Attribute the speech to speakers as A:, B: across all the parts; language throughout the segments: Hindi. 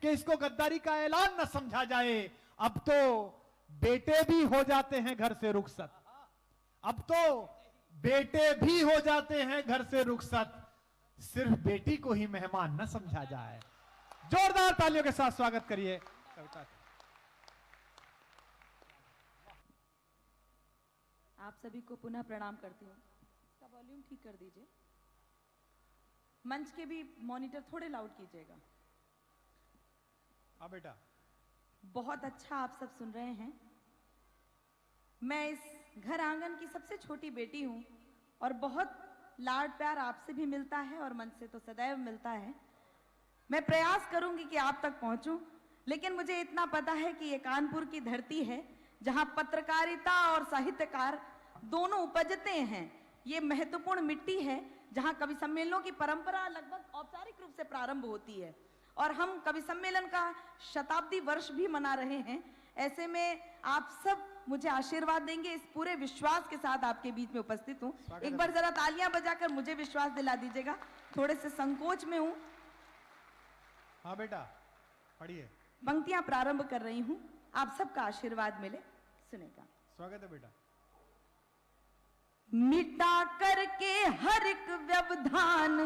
A: कि इसको गद्दारी का ऐलान न समझा जाए। अब तो बेटे भी हो जाते हैं घर से रुखसत, अब तो बेटे भी हो जाते हैं घर से रुखसत, सिर्फ बेटी को ही मेहमान न समझा जाए। जोरदार तालियों के साथ स्वागत करिए कविता।
B: आप सभी को पुनः प्रणाम करती हूँ। इसका वॉल्यूम ठीक कर दीजिए। मंच के भी मॉनिटर थोड़े लाउड कीजिएगा।
A: हाँ बेटा।
B: बहुत अच्छा आप सब सुन रहे हैं। मैं इस घर आंगन की सबसे छोटी बेटी हूँ और बहुत लाड प्यार आपसे भी मिलता है और मन से तो सदैव मिलता है। मैं प्रयास करूंगी कि आप तक पहुंचूं, लेकिन मुझे इतना पता है कि ये कानपुर की धरती है जहां पत्रकारिता और साहित्यकार दोनों उपजते हैं। ये महत्वपूर्ण मिट्टी है जहां कवि सम्मेलनों की परंपरा लगभग औपचारिक रूप से प्रारंभ होती है और हम कवि सम्मेलन का शताब्दी वर्ष भी मना रहे हैं। ऐसे में आप सब मुझे आशीर्वाद देंगे, इस पूरे विश्वास के साथ आपके बीच में उपस्थित हूं। एक बार जरा तालियां बजाकर मुझे विश्वास दिला दीजिएगा। थोड़े से संकोच में हूं।
A: हाँ बेटा पढ़िए।
B: पंक्तियां प्रारंभ कर रही हूं, आप सबका आशीर्वाद मिले। सुनेगा।
A: स्वागत है बेटा।
B: मिटा करके हर एक व्यवधान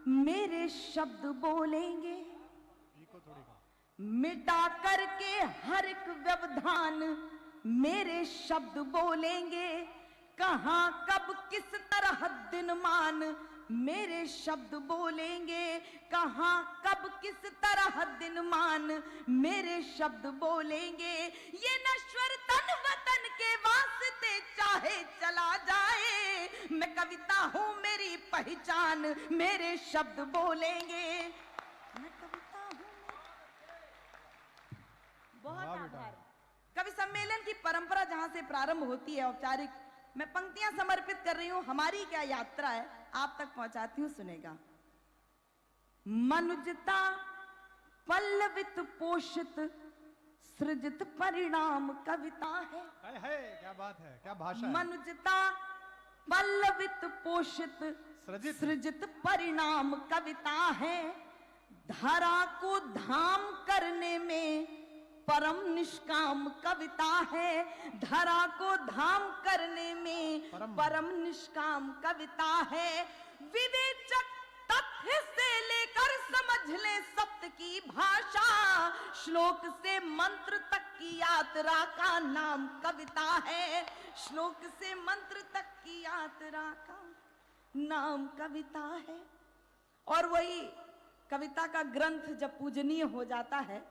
B: मेरे शब्द बोलेंगे, मिटा करके हर एक व्यवधान मेरे शब्द बोलेंगे। कहां कब किस तरह दिन मान मेरे शब्द बोलेंगे, कहां कब किस तरह दिन मान मेरे शब्द बोलेंगे। ये नश्वर तन वतन के वास्ते चाहे चला जाए, मैं कविता हूं मेरी पहचान मेरे शब्द बोलेंगे। मैं कविता हूं। बहुत आभार। कवि सम्मेलन की परंपरा जहां से प्रारंभ होती है औपचारिक, मैं पंक्तियां समर्पित कर रही हूं। हमारी क्या यात्रा है आप तक पहुंचाती हूं, सुनेगा। मनुजता पल्लवित पोषित सृजित परिणाम कविता है।
A: क्या बात है, क्या भाषा है।
B: मनुजता पल्लवित पोषित सृजित परिणाम कविता है। धरा को धाम करने में परम निष्काम कविता है। धरा को धाम करने में परम निष्काम कविता है। विवेचक तथ्य से लेकर समझ ले सत्य की भाषा, श्लोक से मंत्र तक की यात्रा का नाम कविता है। श्लोक से मंत्र तक की यात्रा का नाम कविता है। और वही कविता का ग्रंथ जब पूजनीय हो जाता है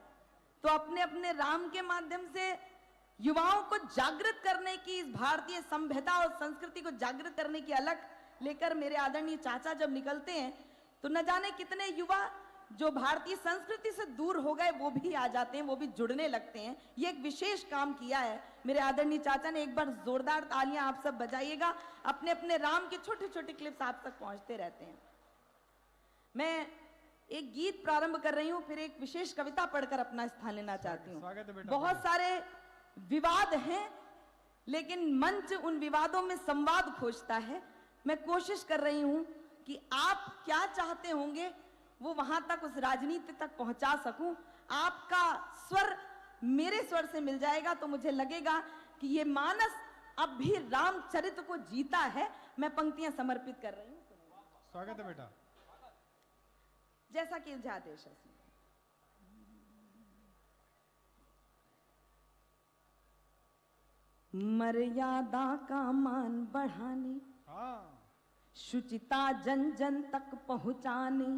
B: तो अपने अपने राम के माध्यम से युवाओं को जागृत करने की, इस भारतीय सभ्यता और संस्कृति को जागृत करने की अलग लेकर मेरे आदरणीय चाचा जब निकलते हैं तो न जाने कितने युवा जो भारतीय संस्कृति से दूर हो गए वो भी आ जाते हैं, वो भी जुड़ने लगते हैं। ये एक विशेष काम किया है मेरे आदरणीय चाचा ने। एक बार जोरदार तालियां आप सब बजाइएगा। अपने अपने राम के छोटे छोटे क्लिप्स आप तक पहुंचते रहते हैं। मैं एक गीत प्रारंभ कर रही हूं, फिर एक विशेष कविता पढ़कर अपना स्थान लेना चाहती हूं। बहुत सारे विवाद हैं लेकिन मंच उन विवादों में संवाद खोजता है। मैं कोशिश कर रही हूं कि आप क्या चाहते होंगे वो वहां तक, उस राजनीति तक पहुंचा सकूं। आपका स्वर मेरे स्वर से मिल जाएगा तो मुझे लगेगा कि ये मानस अब भी रामचरित्र को जीता है। मैं पंक्तियां समर्पित कर रही हूं।
A: स्वागत है बेटा।
B: जैसा कि मुझे आदेश है। मर्यादा का मान बढ़ाने, शुचिता जन जन तक पहुंचाने,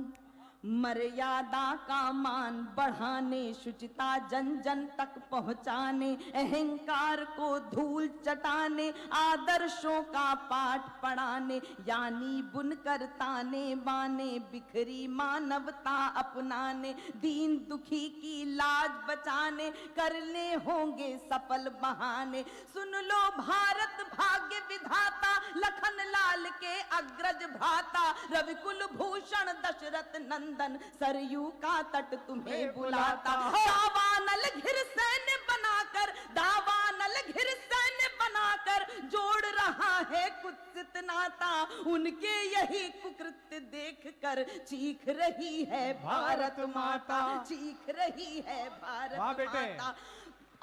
B: मर्यादा का मान बढ़ाने, शुचिता जन जन तक पहुंचाने, अहंकार को धूल चटाने, आदर्शों का पाठ पढ़ाने, यानी बुनकर ताने बाने, बिखरी मानवता अपनाने, दीन दुखी की लाज बचाने, करने होंगे सफल बहाने। सुन लो भारत भाग्य विधाता, लखन लाल के अग्रज भ्राता, रविकुल भूषण दशरथ नंदन, सरयू का तट तुम्हें बुलाता। दावानल घिर सैन्य बनाकर, दावानल घिर सैन्य बनाकर, जोड़ रहा है कुत्सित नाता, उनके यही कुकृत्य देखकर चीख रही है भारत माता, चीख रही है भारत माता।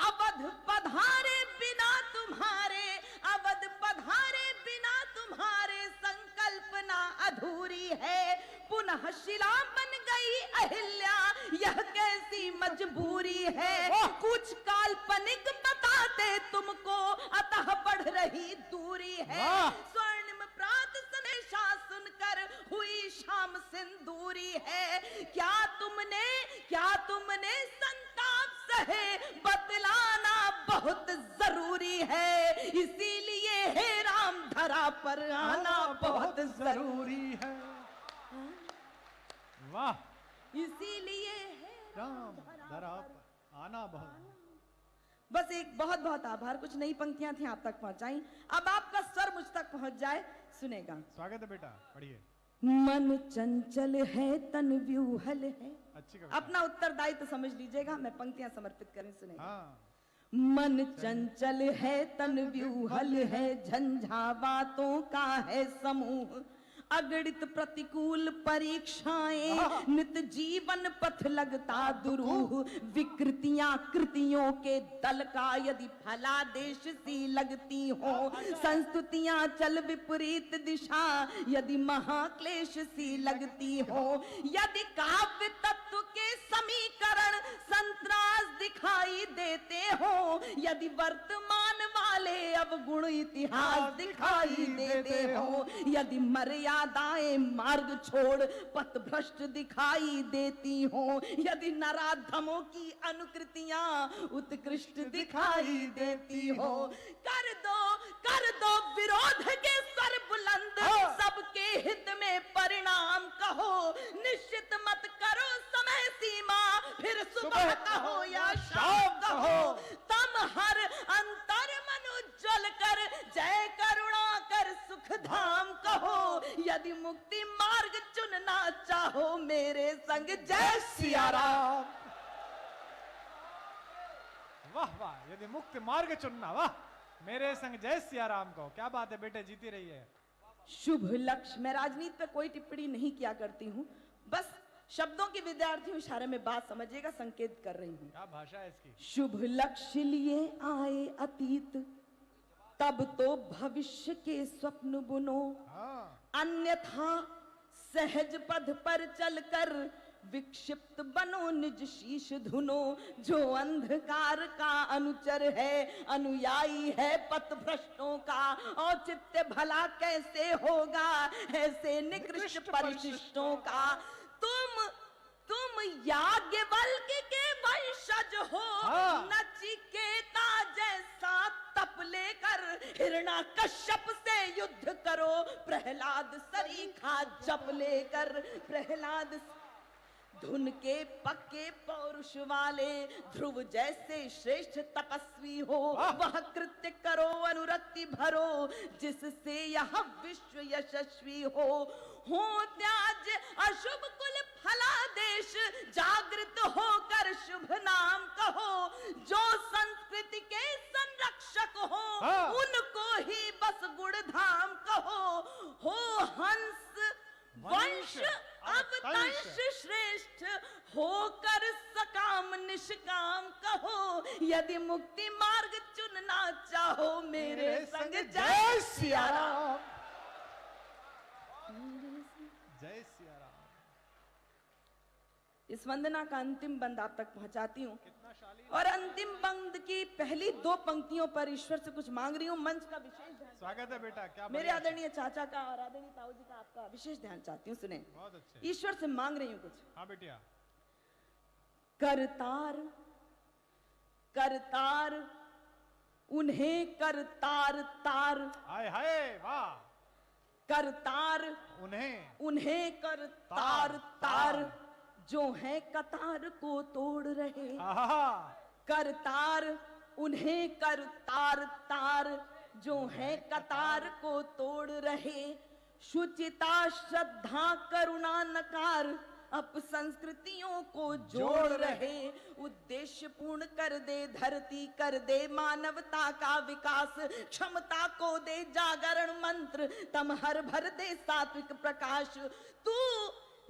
B: अवध पधारे बिना तुम्हारे, अवध पधारे बिना तुम्हारे संकल्पना अधूरी है, पुनः शिला बन गई अहिल्या, यह कैसी मजबूरी है। कुछ काल्पनिक बताते तुमको, अतः बढ़ रही दूरी है। स्वर्णिम प्रात संदेशा सुनकर हुई शाम सिंदूरी है। क्या तुमने संताप सहे, बतलाना बहुत जरूरी है। इसीलिए हे राम धरा पर आना बहुत जरूरी है।
A: वाह,
B: इसीलिए है
A: राम धरा पर आना बहुत।
B: बस एक बहुत बहुत आभार। कुछ नई पंक्तियां थी आप तक पहुंचाई, अब आपका स्वर मुझ तक पहुंच जाए, सुनेगा।
A: स्वागत है बेटा, पढ़िए।
B: मन चंचल है तन व्यूहल है।
A: अच्छी कविता।
B: अपना उत्तरदायित्व समझ लीजिएगा, मैं पंक्तियां समर्पित करें, सुनेगा।
A: हाँ।
B: मन चंचल है तन व्यूहल है, झंझावातों का है समूह, अगणित प्रतिकूल परीक्षाएं, नित जीवन पथ लगता दुरूह, विकृतियां कृतियों के दल का यदि फलादेश सी लगती हो, संस्तुतियां चल विपरीत दिशा यदि महाक्लेश सी लगती हो, यदि काव्य तत्व के समीकरण संतरास दिखाई देते हो, यदि वर्तमान वाले अवगुण इतिहास दिखाई देते हो, यदि मर्यादाएं मार्ग छोड़ पथ भ्रष्ट दिखाई देती हो, यदि नराधमों की अनुकृतियां उत्कृष्ट दिखाई देती हो, कर दो विरोध के स्वर बुलंद, सबके हित में परिणाम कहो, निश्चित मत करो समय सीमा, फिर सुबह कहो या शाम कहो, तम हर अंतर मनु जल कर जय करुणा कर सुख धाम कहो, यदि मुक्ति मार्ग चुनना चाहो मेरे संग जय सिया राम।
A: वाह वाह, यदि मुक्त मार्ग चुनना, वाह, मेरे संग जय सिया राम को। क्या बात है बेटे, जीती रही है।
B: शुभ लक्ष्य। मैं राजनीति पर कोई टिप्पणी नहीं किया करती हूँ, बस शब्दों के विद्यार्थियों इशारे में बात समझिएगा, संकेत कर रही हूँ।
A: क्या भाषा है इसकी।
B: शुभ लक्ष्य लिए आए अतीत, तब तो भविष्य के स्वप्न बुनो, अन्यथा सहज पद पर चलकर विक्षिप्त बनो निज शीश धुनो, जो अंधकार का अनुचर है अनुयायी है पथ भ्रष्टों का, औचित्य भला कैसे होगा ऐसे निकृष्ट परिशिष्टों का। तुम याज्ञवल्क्य के वंशज हो, नचिकेता जैसा तप लेकर हिरण्याकश्यप से युद्ध करो, प्रहलाद सरीखा जप लेकर, प्रहलाद धुन के पक्के पौरुष वाले ध्रुव जैसे श्रेष्ठ तपस्वी हो, वह कृत्य करो अनुरक्ति भरो, जिससे यह विश्व यशस्वी हो त्याज अशुभ कुल फलादेश, जागृत होकर शुभ नाम कहो, जो संस्कृति के संरक्षक हो उनको ही बस गुणधाम कहो, हो हंस वंश अवतंश श्रेष्ठ, होकर सकाम निष्काम कहो, यदि मुक्ति मार्ग चुनना चाहो मेरे संग जय सिया राम।
A: जय सिया राम।
B: इस वंदना का अंतिम बंद आप तक पहुंचाती हूँ, और अंतिम बंद की पहली दो पंक्तियों पर ईश्वर से कुछ मांग रही हूँ। मंच का विशेष ध्यान।
A: स्वागत है बेटा। क्या
B: मेरे आदरणीय चाचा का और आदरणीय ताऊ जी का आपका विशेष ध्यान चाहती हूँ, सुने।
A: बहुत अच्छे।
B: ईश्वर से मांग रही हूँ कुछ।
A: हाँ बेटिया।
B: करतार करतार उन्हें करतार तार,
A: हाय हाय, वाह।
B: करतार उन्हें करतार तार, जो है कतार को तोड़ रहे, करतार उन्हें करतार तार, जो है कतार को तोड़ रहे, शुचिता श्रद्धा करुणा नकार, अप संस्कृतियों को जोड़ रहे, उद्देश्य पूर्ण कर दे धरती, कर दे मानवता का विकास, क्षमता को दे जागरण मंत्र, तम हर भर दे सात्विक प्रकाश। तू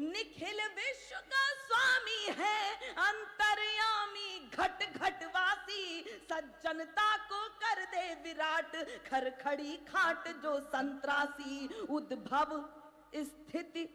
B: निखिल विश्व का स्वामी है, अंतर्यामी घट घटवासी, सज्जनता को कर दे विराट, खरखड़ी खाट जो संत्रासी। उद्भव स्थिति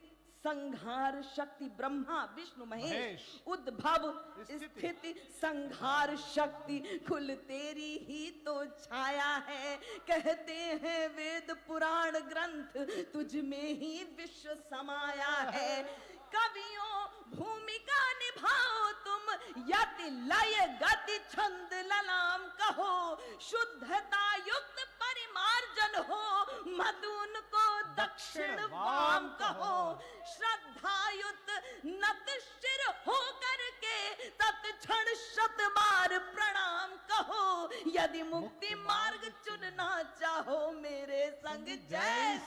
B: संहार शक्ति, ब्रह्मा विष्णु महेश, उद्भव स्थिति संहार शक्ति, कुल तेरी ही तो छाया है, कहते हैं वेद पुराण ग्रंथ, तुझ में ही विश्व समाया है। कवियों भूमिका निभाओ तुम, यति लय गति छंद ललाम कहो, शुद्धता युक्त परिमार्जन हो, मधुन को दक्षिण वाम कहो, श्रद्धायुक्त नत शिर हो करके तत्क्षण शत बार प्रणाम कहो, यदि मुक्ति मार्ग चुनना चाहो मेरे संग जय।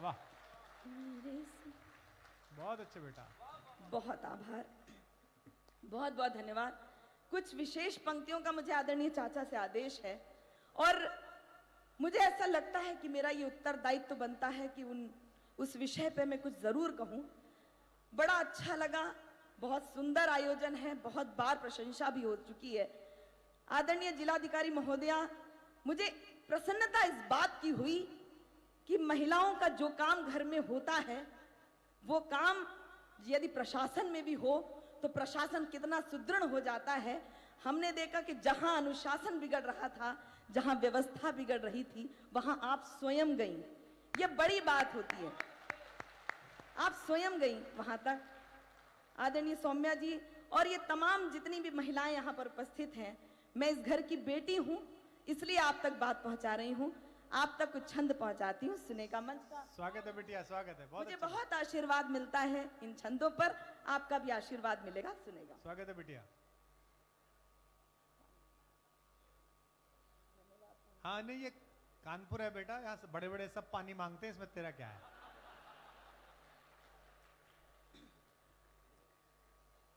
A: वाह, बहुत अच्छे बेटा,
B: बहुत आभार, बहुत बहुत धन्यवाद। कुछ विशेष पंक्तियों का मुझे आदरणीय चाचा से आदेश है और मुझे ऐसा लगता है कि मेरा ये उत्तरदायित्व तो बनता है कि उस विषय पे मैं कुछ जरूर कहूं। बड़ा अच्छा लगा, बहुत सुंदर आयोजन है, बहुत बार प्रशंसा भी हो चुकी है। आदरणीय जिलाधिकारी महोदया, मुझे प्रसन्नता इस बात की हुई कि महिलाओं का जो काम घर में होता है वो काम यदि प्रशासन में भी हो तो प्रशासन कितना सुदृढ़ हो जाता है। हमने देखा कि जहां अनुशासन बिगड़ रहा था, जहां व्यवस्था बिगड़ रही थी, वहां आप स्वयं गई। ये बड़ी बात होती है, आप स्वयं गई वहां तक। आदरणीय सौम्या जी और ये तमाम जितनी भी महिलाएं यहाँ पर उपस्थित हैं, मैं इस घर की बेटी हूँ इसलिए आप तक बात पहुंचा रही हूँ, आप तक कुछ छंद पहुंचाती हूँ। सुने का मंच का
A: स्वागत है बिटिया, स्वागत है।
B: मुझे बहुत आशीर्वाद मिलता है इन छंदों पर, आपका भी आशीर्वाद मिलेगा। सुनेगा,
A: स्वागत है बिटिया। हाँ नहीं, ये कानपुर है बेटा, यहाँ से बड़े बड़े सब पानी मांगते हैं, इसमें तेरा क्या है।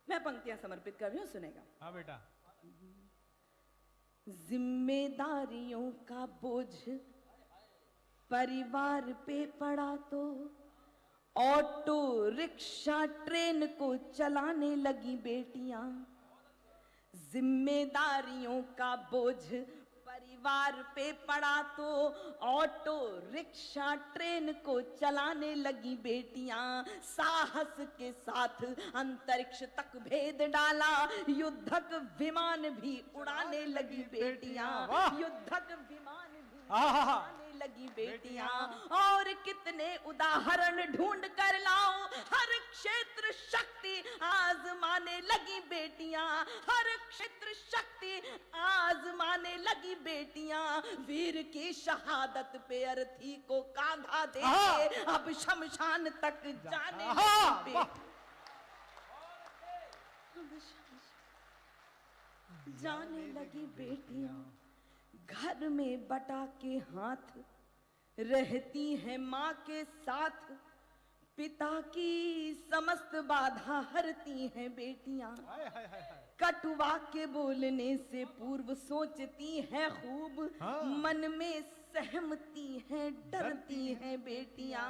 B: मैं पंक्तियां समर्पित कर रही हूँ, सुनेगा।
A: हाँ बेटा।
B: जिम्मेदारियों का बोझ परिवार पे पड़ा तो ऑटो रिक्शा ट्रेन को चलाने लगी बेटियां। जिम्मेदारियों का बोझ परिवार पे पड़ा तो ऑटो रिक्शा ट्रेन को चलाने लगी बेटियां। साहस के साथ अंतरिक्ष तक भेद डाला, युद्धक विमान भी उड़ाने लगी बेटियां। युद्धक विमान भी उड़ाने लगी बेटियां। और कितने उदाहरण ढूंढ कर लाऊं, हर क्षेत्र शक्ति आजमाने लगी बेटियां। हर क्षेत्र शक्ति आजमाने लगी बेटियां। वीर की शहादत पे अर्थी को कांधा दे के अब शमशान तक जाने लगी जाने लगी बेटियां। घर में बटा के हाथ रहती है माँ के साथ, पिता की समस्त बाधा हरती हैं बेटियां। कटुआ के बोलने से पूर्व सोचती हैं खूब, मन में सहमती हैं डरती हैं बेटियां।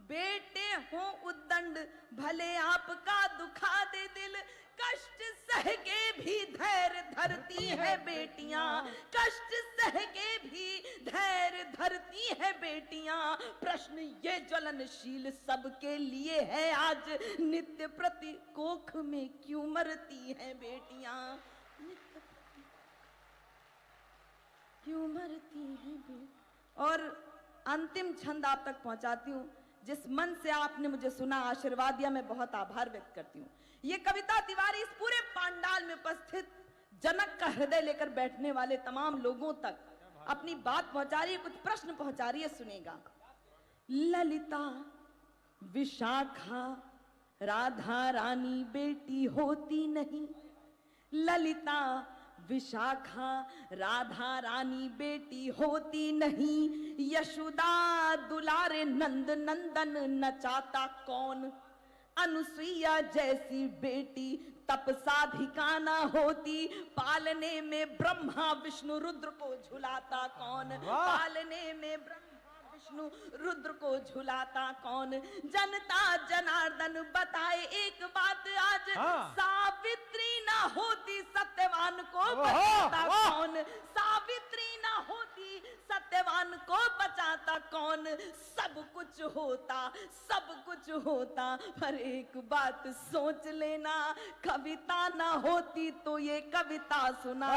B: बेटे हो उद्दंड भले आपका दुखा दे दिल, कष्ट सह के भी धैर्य धरती है बेटियां। कष्ट सह के भी धैर्य धरती है बेटियां। प्रश्न ये ज्वलनशील सबके लिए है आज, नित्य प्रति कोख में क्यों मरती है बेटियां। क्यों मरती है बेटियां। और अंतिम छंद आप तक पहुंचाती हूँ। जिस मन से आपने मुझे सुना, आशीर्वाद दिया, मैं बहुत आभार व्यक्त करती हूँ। ये कविता तिवारी इस पूरे पांडाल में उपस्थित जनक का हृदय लेकर बैठने वाले तमाम लोगों तक अपनी बात पहुंचा रही है, कुछ प्रश्न पहुंचा रही है, सुनेगा। ललिता विशाखा राधा रानी बेटी होती नहीं, ललिता विशाखा राधा रानी बेटी होती नहीं, यशोदा दुलारे नंद नंदन नचाता कौन, अनुसुईया जैसी बेटी तप साधिका ना होती, पालने में ब्रह्मा विष्णु रुद्र को झुलाता कौन, पालने में ब्रह्मा विष्णु रुद्र को झुलाता कौन। जनता जनार्दन बताए एक बात आज, सावित्री ना होती सत्यवान को बचाता कौन, सावित्री ना होती सत्यवान को बचाता कौन। सब कुछ होता पर एक बात सोच लेना, कविता ना होती तो ये कविता सुना।